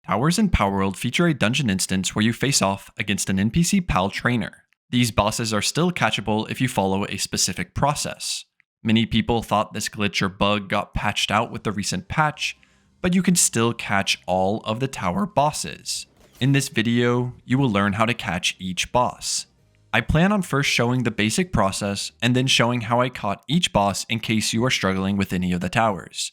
Towers in Palworld feature a dungeon instance where you face off against an NPC PAL trainer. These bosses are still catchable if you follow a specific process. Many people thought this glitch or bug got patched out with the recent patch, but you can still catch all of the tower bosses. In this video, you will learn how to catch each boss. I plan on first showing the basic process and then showing how I caught each boss in case you are struggling with any of the towers.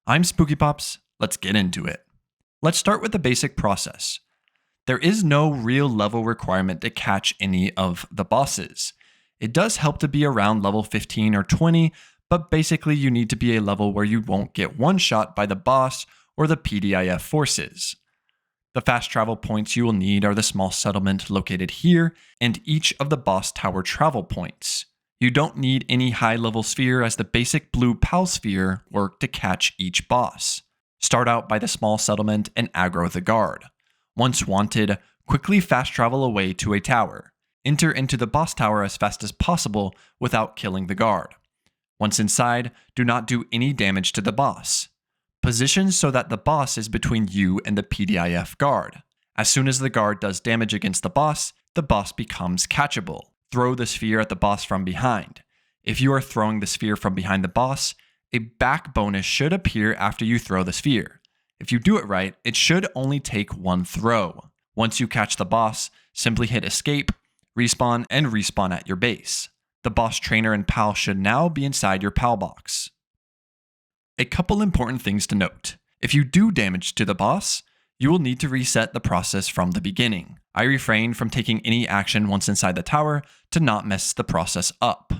I'm Spooky Pops, let's get into it. Let's start with the basic process. There is no real level requirement to catch any of the bosses. It does help to be around level 15 or 20, but basically you need to be a level where you won't get one-shot by the boss or the PDIF forces. The fast travel points you will need are the small settlement located here and each of the boss tower travel points. You don't need any high-level sphere as the basic blue PAL sphere work to catch each boss. Start out by the small settlement and aggro the guard. Once wanted, quickly fast travel away to a tower. Enter into the boss tower as fast as possible without killing the guard. Once inside, do not do any damage to the boss. Position so that the boss is between you and the PDIF guard. As soon as the guard does damage against the boss becomes catchable. Throw the sphere at the boss from behind. If you are throwing the sphere from behind the boss, a back bonus should appear after you throw the sphere. If you do it right, it should only take one throw. Once you catch the boss, simply hit escape, respawn, and respawn at your base. The boss trainer and PAL should now be inside your PAL box. A couple important things to note. If you do damage to the boss, you will need to reset the process from the beginning. I refrain from taking any action once inside the tower to not mess the process up.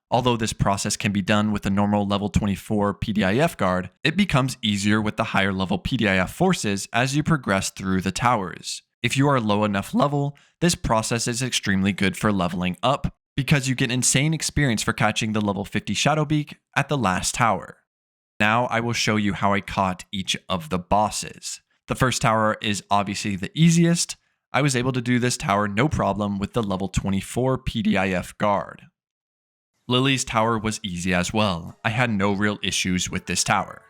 Although this process can be done with the normal level 24 PDIF guard, it becomes easier with the higher level PDIF forces as you progress through the towers. If you are low enough level, this process is extremely good for leveling up because you get insane experience for catching the level 50 Shadowbeak at the last tower. Now I will show you how I caught each of the bosses. The first tower is obviously the easiest. I was able to do this tower no problem with the level 24 PDIF guard. Lilly's tower was easy as well. I had no real issues with this tower.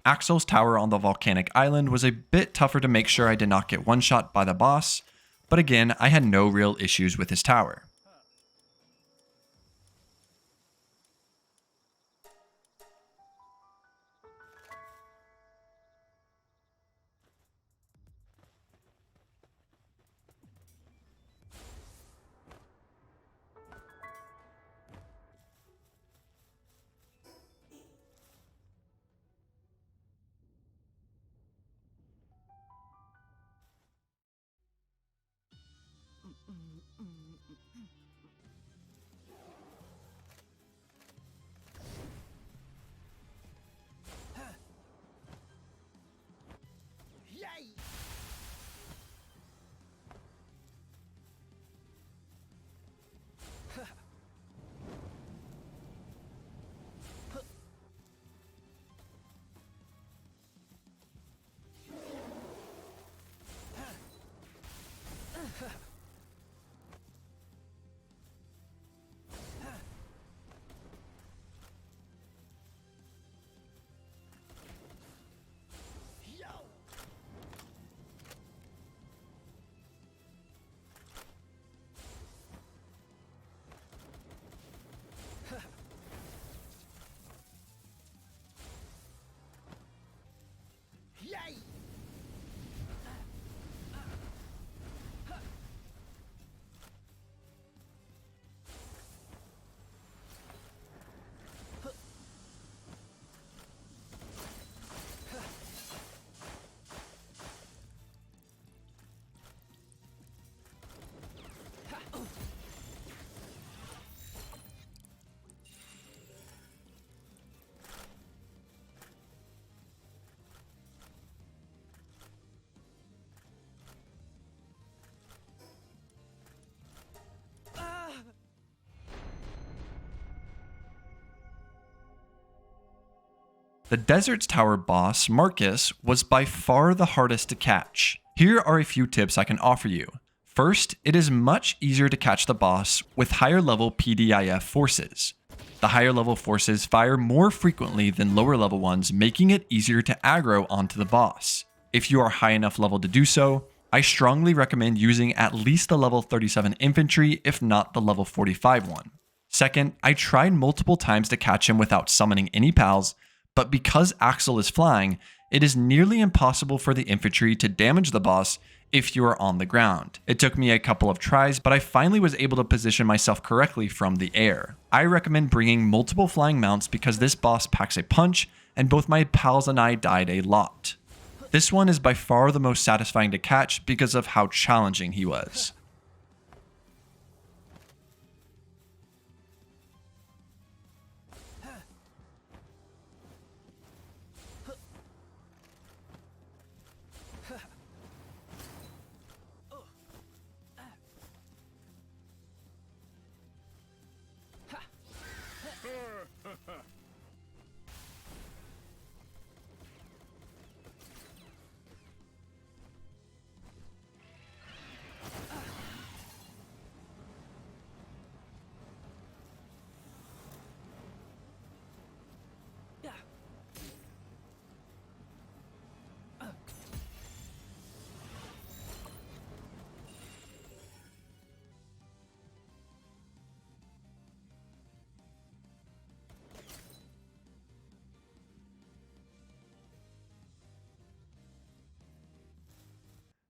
Axel's tower on the volcanic island was a bit tougher to make sure I did not get one-shot by the boss, but again, I had no real issues with his tower. The Desert's Tower boss, Marcus, was by far the hardest to catch. Here are a few tips I can offer you. First, it is much easier to catch the boss with higher level PDIF forces. The higher level forces fire more frequently than lower level ones, making it easier to aggro onto the boss. If you are high enough level to do so, I strongly recommend using at least the level 37 infantry, if not the level 45 one. Second, I tried multiple times to catch him without summoning any pals, but because Axel is flying, it is nearly impossible for the infantry to damage the boss if you are on the ground. It took me a couple of tries, but I finally was able to position myself correctly from the air. I recommend bringing multiple flying mounts because this boss packs a punch, and both my pals and I died a lot. This one is by far the most satisfying to catch because of how challenging he was.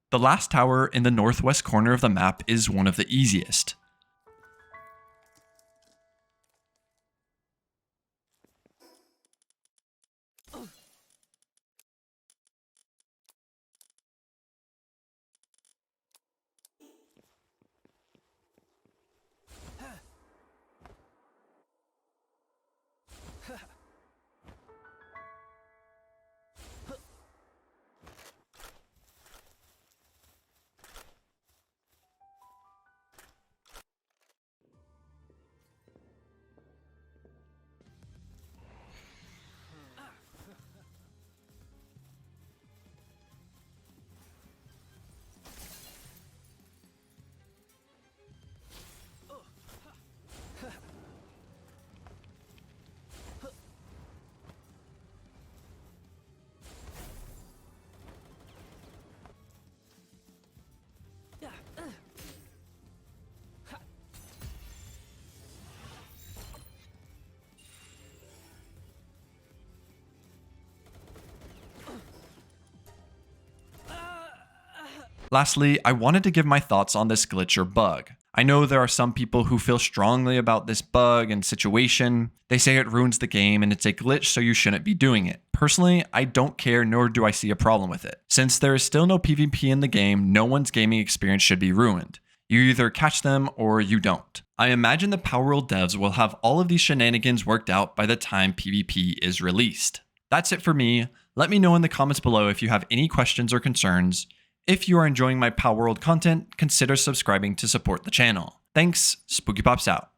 The last tower in the northwest corner of the map is one of the easiest. Lastly, I wanted to give my thoughts on this glitch or bug. I know there are some people who feel strongly about this bug and situation. They say it ruins the game and it's a glitch, so you shouldn't be doing it. Personally, I don't care, nor do I see a problem with it. Since there is still no PvP in the game, no one's gaming experience should be ruined. You either catch them or you don't. I imagine the Palworld devs will have all of these shenanigans worked out by the time PvP is released. That's it for me. Let me know in the comments below if you have any questions or concerns. If you are enjoying my Palworld content, consider subscribing to support the channel. Thanks, Spooky Pops out.